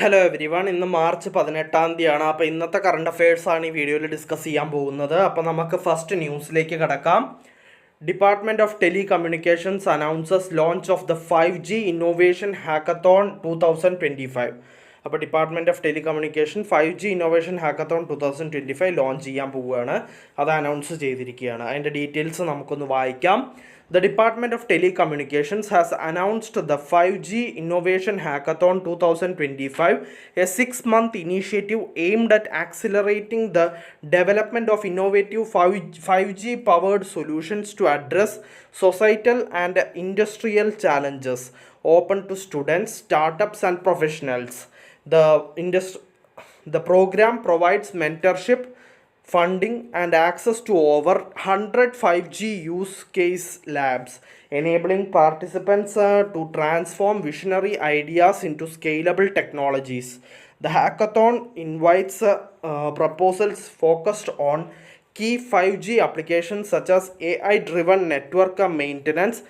Hello every one. ഇന്ന് March 18 അപ്പോൾ ഇന്നത്തെ കറണ്ട് അഫയേഴ്സ് ആണ് ഈ വീഡിയോയിൽ ഡിസ്കസ് ചെയ്യാൻ പോകുന്നത്. അപ്പോൾ നമുക്ക് ഫസ്റ്റ് ന്യൂസിലേക്ക് കടക്കാം. Department of telecommunications announces launch of the 5G innovation hackathon 2025. അപ്പോൾ department of telecommunication 5G innovation hackathon 2025 launch ചെയ്യാൻ പോവുകയാണ്. അത് അനൗൺസ് ചെയ്തിരിക്കുകയാണ്. അതിൻ്റെ ഡീറ്റെയിൽസ് നമുക്കൊന്ന് വായിക്കാം. The Department of Telecommunications has announced the 5G Innovation Hackathon 2025, a 6-month initiative aimed at accelerating the development of innovative 5G-powered solutions to address societal and industrial challenges, open to students, startups, and professionals. The program provides mentorship, funding, and access to over 100 5G use case labs, enabling participants to transform visionary ideas into scalable technologies. The hackathon invites proposals focused on key 5G applications such as AI-driven network maintenance,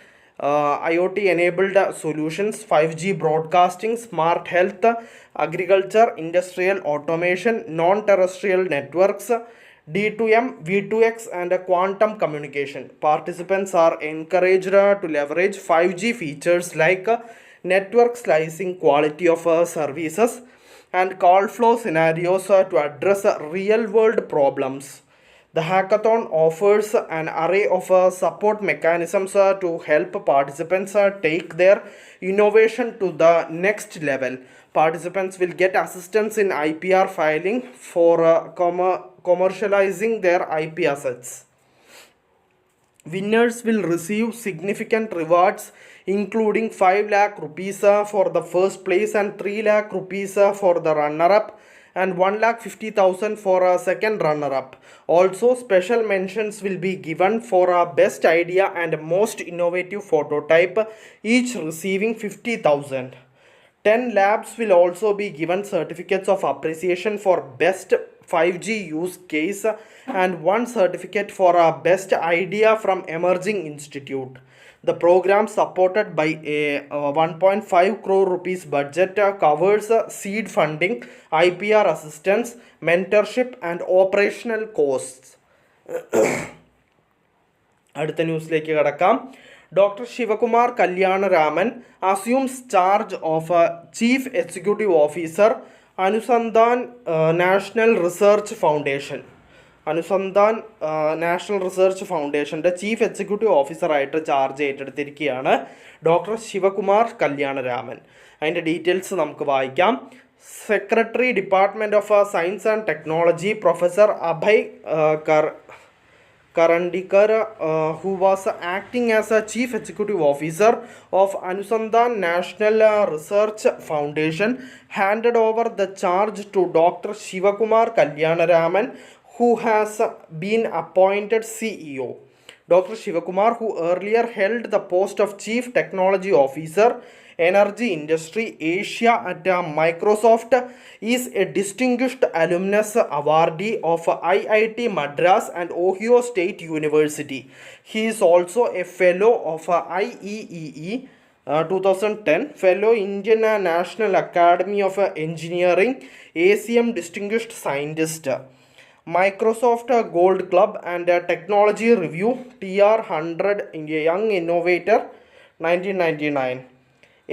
IoT-enabled solutions, 5G broadcasting, smart health, agriculture, industrial automation, non-terrestrial networks, D2M, V2X, and quantum communication. Participants are encouraged to leverage 5G features like network slicing, quality of services, and call flow scenarios to address real-world problems. The hackathon offers an array of support mechanisms to help participants take their innovation to the next level. Participants will get assistance in IPR filing for commercializing their IP assets. Winners will receive significant rewards including 5 lakh rupees for the first place and 3 lakh rupees for the runner-up and 1,50,000 for a second runner-up. Also, special mentions will be given for a best idea and most innovative prototype, each receiving 50,000. 10 labs will also be given certificates of appreciation for best 5G use case and one certificate for a best idea from emerging institute. The program, supported by a 1.5 crore rupees budget, covers seed funding, IPR assistance, mentorship, and operational costs. അടുത്ത ന്യൂസിലേക്ക് കടക്കാം. Dr. Shivakumar Kalyanaraman assumes charge of Chief Executive Officer, Anusandhan National Research Foundation. Anusandhan national research ഫൗണ്ടേഷൻ്റെ chief executive ഓഫീസറായിട്ട് charge ഏറ്റെടുത്തിരിക്കുകയാണ് doctor Shivakumar Kalyanaraman. അതിൻ്റെ details നമുക്ക് വായിക്കാം. Secretary, department of science and technology, professor Abhay Karandikar, who was acting as a Chief Executive Officer of Anusandhan National Research Foundation, handed over the charge to Dr. Shivakumar Kalyanaraman, who has been appointed CEO. Dr. Shivakumar, who earlier held the post of Chief Technology Officer, Energy Industry Asia at Microsoft, is a distinguished alumnus awardee of IIT Madras and Ohio State University. He is also a fellow of IEEE 2010, fellow Indian National Academy of Engineering, ACM Distinguished Scientist, Microsoft Gold Club, and Technology Review TR 100 Young Innovator 1999.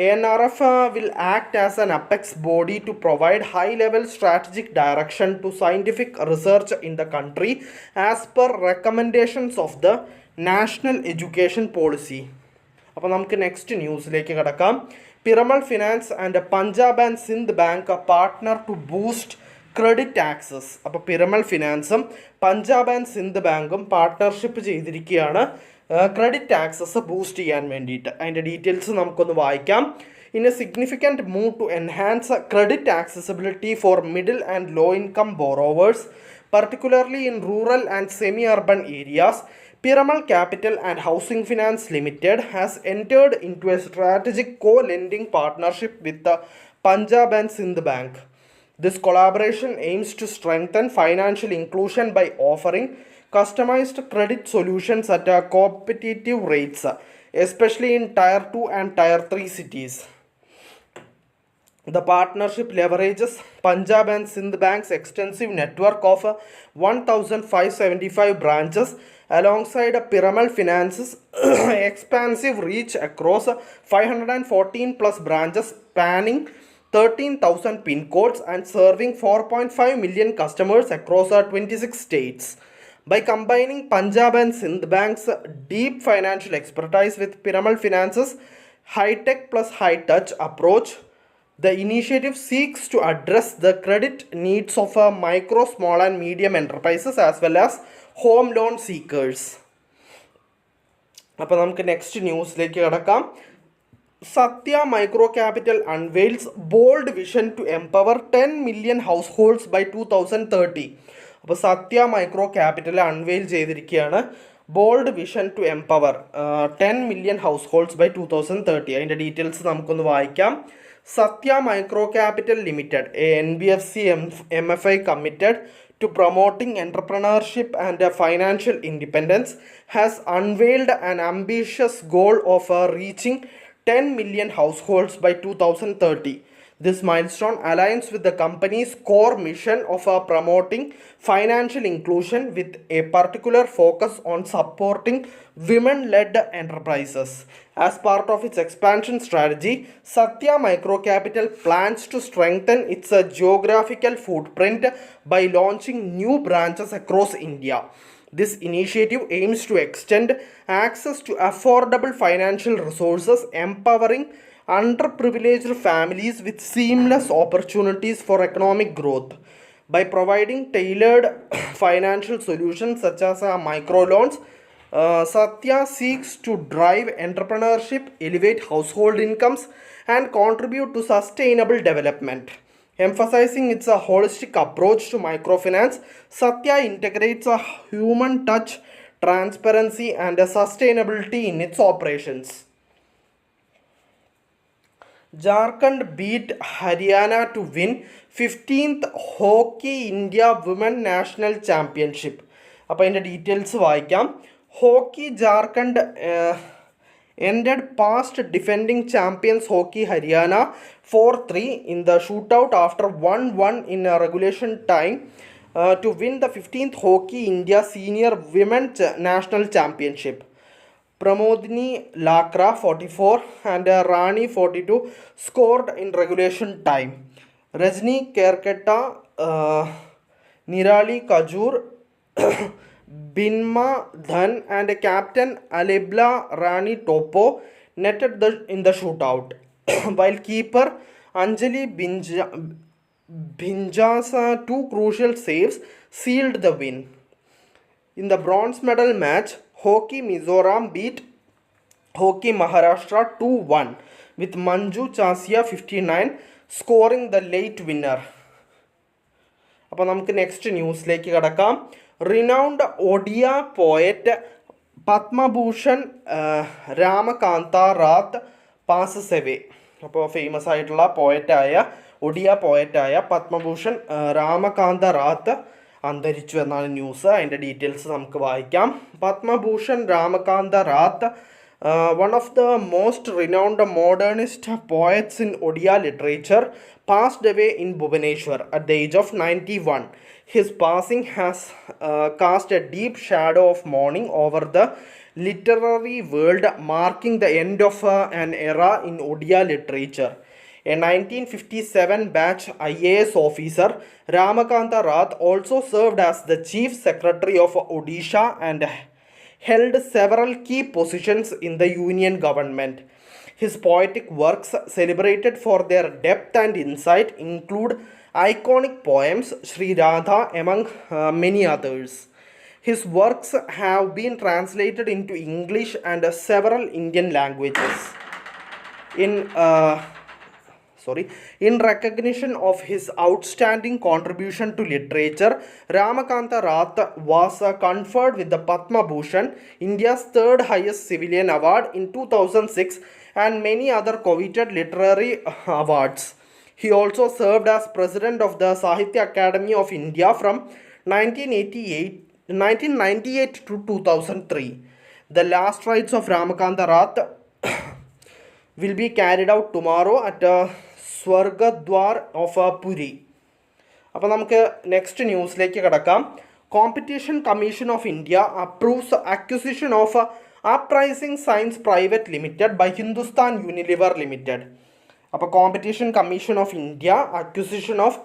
ANRF will act as an apex body to provide high-level strategic direction to scientific research in the country as per recommendations of the National Education Policy. അപ്പോൾ നമുക്ക് next ന്യൂസിലേക്ക് കടക്കാം. Piramal finance and Punjab and Sind bank partner to boost credit access. അപ്പോൾ പിറമൽ ഫിനാൻസും Punjab and Sind ബാങ്കും പാർട്ട്ണർഷിപ്പ് ചെയ്തിരിക്കുകയാണ് credit access boost ചെയ്യാൻ വേണ്ടിയിട്ട്. അതിൻ്റെ ഡീറ്റെയിൽസ് നമുക്കൊന്ന് വായിക്കാം. In a significant move to enhance credit accessibility for middle and low income borrowers, particularly in rural and semi-urban areas, Piramal Capital and Housing Finance Limited has entered into a strategic co-lending partnership with the Punjab and Sindh Bank. This collaboration aims to strengthen financial inclusion by offering customized credit solutions at competitive rates, especially in Tier 2 and Tier 3 cities. The partnership leverages Punjab and Sindh Bank's extensive network of 1,575 branches alongside Piramal Finance's expansive reach across 514 plus branches spanning 13,000 pin codes and serving 4.5 million customers across 26 states. By combining Punjab and Sindh Bank's deep financial expertise with Piramal Finance's high tech plus high touch approach, the initiative seeks to address the credit needs of micro, small, and medium enterprises as well as home loan seekers. അപ്പോൾ നമുക്ക് next ന്യൂസിലേക്ക് കിടക്കാം. Satya micro capital unveils bold vision to empower 10 million households by 2030. അപ്പോൾ Satya micro capital unveil ചെയ്തിരിക്കുകയാണ് bold vision to empower 10 million households by 2030. അതിൻ്റെ details നമുക്കൊന്ന് വായിക്കാം. Satya Micro Capital Limited, a NBFC MFI committed to promoting entrepreneurship and financial independence, has unveiled an ambitious goal of reaching 10 million households by 2030. This milestone aligns with the company's core mission of promoting financial inclusion with a particular focus on supporting women-led enterprises. As part of its expansion strategy, Satya Micro Capital plans to strengthen its geographical footprint by launching new branches across India. This initiative aims to extend access to affordable financial resources, empowering underprivileged families with seamless opportunities for economic growth. By providing tailored financial solutions such as microloans, Satya seeks to drive entrepreneurship, elevate household incomes, and contribute to sustainable development. Emphasizing its holistic approach to microfinance, Satya integrates a human touch, transparency, and sustainability in its operations. Jharkhand beat Haryana to win 15th Hockey India Women National Championship. അപ്പോൾ അതിൻ്റെ details വായിക്കാം. Hockey Jharkhand ended past defending champions Hockey Haryana 4-3 in the shootout after 1-1 in regulation time to win the 15th Hockey India Senior Women National Championship. Pramodini Lakra 44 and Rani 42 scored in regulation time. Rajni Kerketta, Nirali Kajur, Binma Dhan and captain Alebla Rani Topo netted in the shootout, while keeper Anjali Binja's two crucial saves sealed the win. In the bronze medal match, Hockey Mizoram beat Hockey Maharashtra 2-1 with Manju Chasia 59 scoring the late winner. അപ്പോൾ നമുക്ക് next ന്യൂസിലേക്ക് കടക്കാം. Renowned Odia poet Padma Bhushan Ramakanta Rath passes away. അപ്പോൾ famous ആയിട്ടുള്ള ഒഡിയ പോയറ്റായ പത്മഭൂഷൺ രാമകാന്ത റാത്ത് അന്തരിച്ചു എന്നാണ് news. അതിൻ്റെ details നമുക്ക് വായിക്കാം. Padma Bhushan Ramakanta റാത്ത്, one of the most renowned modernist poets in Odia literature, passed away in Bhubaneswar at the age of 91. His passing has cast a deep shadow of mourning over the literary world, marking the end of an era in Odia literature. A 1957 batch IAS officer, Ramakanta Rath also served as the Chief Secretary of Odisha and held several key positions in the union government. His poetic works, celebrated for their depth and insight, include iconic poems, Sri Radha among many others. His works have been translated into English and several Indian languages. In recognition of his outstanding contribution to literature, Ramakanta Rath was conferred with the Padma Bhushan, India's third highest civilian award, in 2006 and many other coveted literary awards. He also served as president of the Sahitya Academy of India from 1998 to 2003. The last rites of Ramakanta Rath will be carried out tomorrow at Swargadwar of Puri. അപ്പോൾ നമുക്ക് next ന്യൂസിലേക്ക് കിടക്കാം. Competition commission of India approves acquisition of uprising science private limited by Hindustan Unilever limited. അപ്പോൾ competition commission of India acquisition of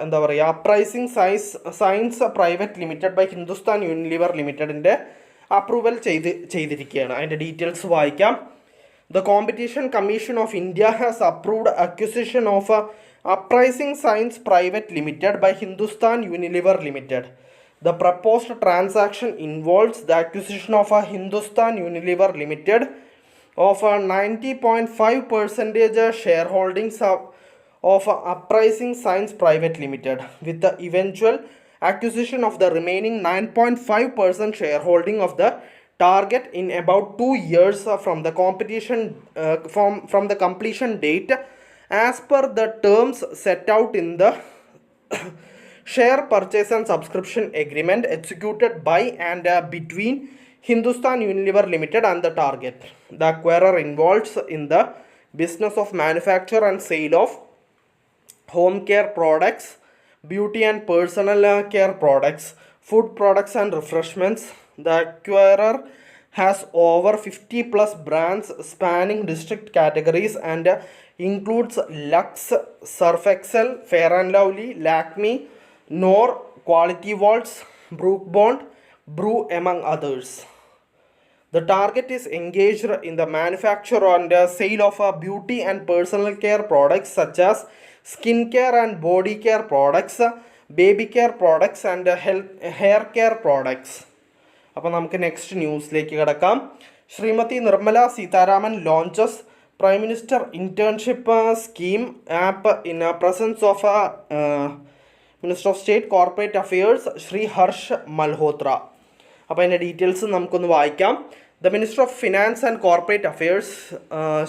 എന്താ പറയുക uprising science private limited by Hindustan Unilever ലിമിറ്റഡിൻ്റെ approval ചെയ്തിരിക്കുകയാണ്. അതിൻ്റെ ഡീറ്റെയിൽസ് വായിക്കാം. The Competition Commission of India has approved acquisition of Uprising Science Private Limited by Hindustan Unilever Limited. The proposed transaction involves the acquisition of a Hindustan Unilever Limited of a 90.5% shareholdings of Uprising Science Private Limited, with the eventual acquisition of the remaining 9.5% shareholding of the target in about 2 years from the from the completion date, as per the terms set out in the share purchase and subscription agreement executed by and between Hindustan Unilever Limited and the target. The acquirer involves in the business of manufacture and sale of home care products, beauty and personal care products, food products and refreshments. The acquirer has over 50 plus brands spanning district categories and includes Lux, Surf Excel, Fair and Lovely, Lakme, Knorr, Quality Waltz, Brook Bond, Brew among others. The target is engaged in the manufacture and sale of beauty and personal care products such as skincare and body care products, baby care products and hair care products. അപ്പോൾ നമുക്ക് next ന്യൂസിലേക്ക് കിടക്കാം. Shrimati Nirmala Sitharaman launches prime minister internship scheme app in presence of minister of state corporate affairs Shri Harsh Malhotra. അപ്പോൾ അതിൻ്റെ details നമുക്കൊന്ന് വായിക്കാം. The minister of finance and corporate affairs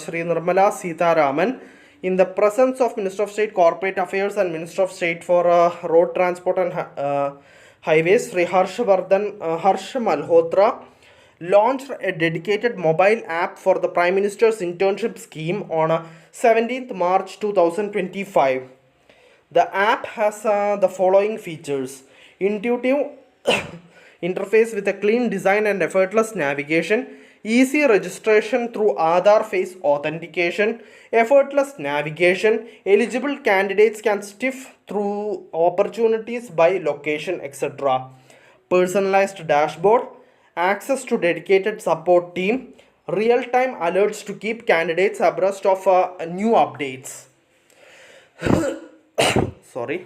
Shri Nirmala Sitharaman in the presence of Minister of State Corporate Affairs and Minister of State for Road Transport and Highways, Sri Harsh Malhotra, launched a dedicated mobile app for the Prime Minister's internship scheme on 17th March 2025. The app has the following features: intuitive interface with a clean design and effortless navigation, easy registration through Aadhaar face authentication, effortless navigation, eligible candidates can sift through opportunities by location, etc. Personalized dashboard, access to dedicated support team, real-time alerts to keep candidates abreast of new updates. Sorry.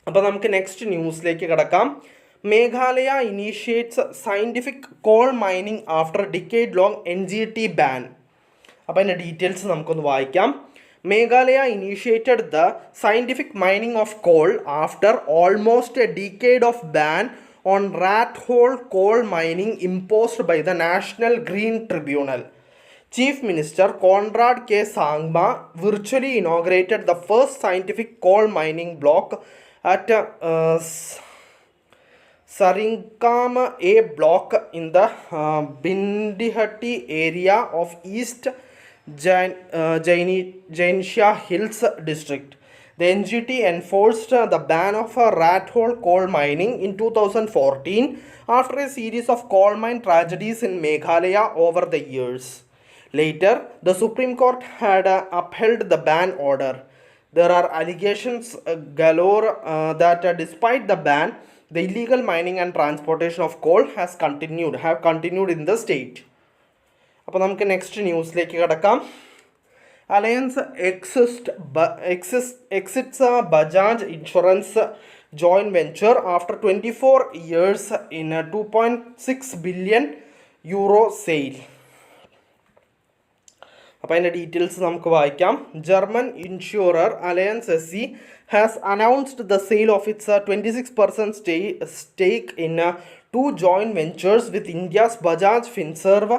അപ്പോൾ നമുക്ക് next ന്യൂസിലേക്ക് കിടക്കാം. Meghalaya initiates scientific coal mining after decade long NGT ban. അപ്പോൾ അതിൻ്റെ details നമുക്കൊന്ന് വായിക്കാം. Meghalaya initiated the scientific mining of coal after almost a decade of ban on rat hole coal mining imposed by the national green tribunal. Chief Minister Conrad K. Sangma virtually inaugurated the first scientific coal mining block at Sarinkam A block in the Bindihatti area of East Jainisha Hills district. The NGT enforced the ban of rat hole coal mining in 2014 after a series of coal mine tragedies in Meghalaya over the years. Later, the Supreme Court had upheld the ban order. There are allegations galore that despite the ban, the illegal mining and transportation of coal have continued in the state. അപ്പോൾ നമുക്ക് next ന്യൂസിലേക്ക് കിടക്കാം. Alliance exits Bajaj insurance joint venture after 24 years in a 2.6 billion euro sale. അപ്പോൾ അതിൻ്റെ details നമുക്ക് വായിക്കാം. German insurer alliance SE has announced the sale of its 26% stake in two joint ventures with India's Bajaj Finserv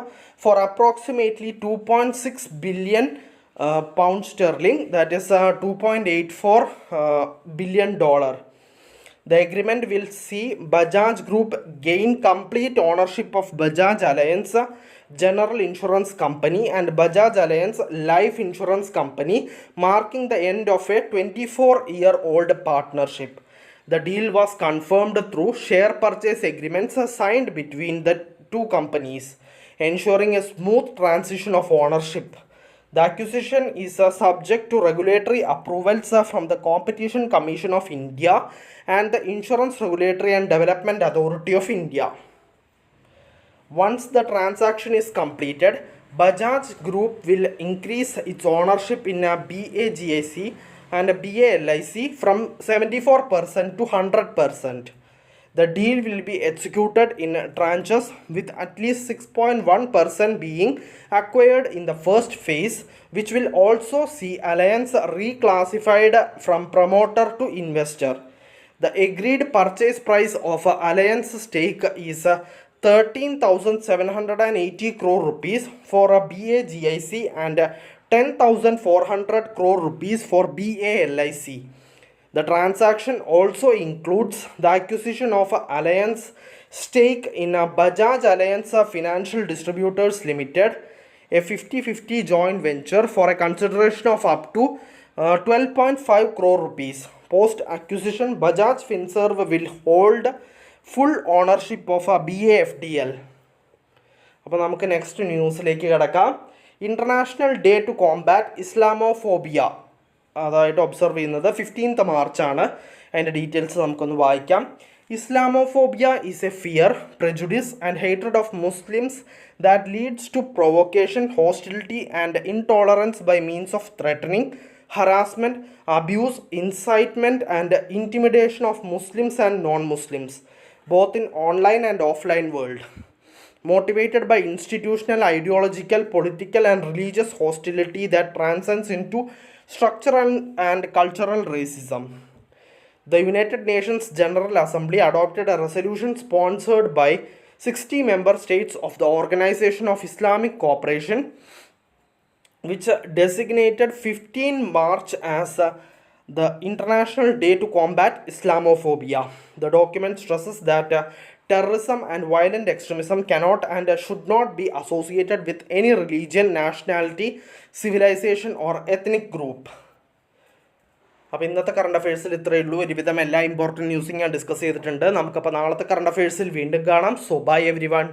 for approximately 2.6 billion pound sterling, that is $2.84 billion. The agreement will see Bajaj Group gain complete ownership of Bajaj Allianz General Insurance Company and Bajaj Allianz Life Insurance Company, marking the end of a 24-year-old partnership. The deal was confirmed through share purchase agreements signed between the two companies, ensuring a smooth transition of ownership. The acquisition is subject to regulatory approvals from the Competition Commission of India and the Insurance Regulatory and Development Authority of India. Once the transaction is completed, Bajaj Group will increase its ownership in a BAGIC and a BALIC from 74% to 100%. The deal will be executed in tranches with at least 6.1% being acquired in the first phase, which will also see Alliance reclassified from promoter to investor. The agreed purchase price of Alliance stake is 13,780 crore rupees for a BAGIC and 10,400 crore rupees for BALIC. The transaction also includes the acquisition of Alliance stake in Bajaj Alliance Financial Distributors Limited, a 50-50 joint venture for a consideration of up to 12.5 crore rupees. Post acquisition, Bajaj Finserv will hold full ownership of BAFDL. അപ്പോൾ നമുക്ക് next ന്യൂസിലേക്ക് കിടക്കാം. International day to combat Islamophobia അതായിട്ട് observe ചെയ്യുന്നത് 15th മാർച്ചാണ്. അതിൻ്റെ details നമുക്കൊന്ന് വായിക്കാം. Islamophobia is a fear, prejudice and hatred of Muslims that leads to provocation, hostility and intolerance by means of threatening, harassment, abuse, incitement and intimidation of Muslims and non-Muslims, both in online and offline world. Motivated by institutional, ideological, political and religious hostility that transcends into structural and cultural racism. The United Nations General Assembly adopted a resolution sponsored by 60 member states of the Organization of Islamic Cooperation, which designated 15 March as the International Day to Combat Islamophobia. The document stresses that terrorism and violent extremism cannot and should not be associated with any religion, nationality, civilization or ethnic group. അപ്പോൾ ഇന്നത്തെ current അഫയേഴ്സിൽ ഇത്രയേ ഉള്ളൂ. ഒരുവിധം എല്ലാ important ന്യൂസും ഞാൻ discuss ചെയ്തിട്ടുണ്ട്. നമുക്കപ്പോൾ നാളത്തെ കറണ്ട് അഫയേഴ്സിൽ വീണ്ടും കാണാം. So bye every one.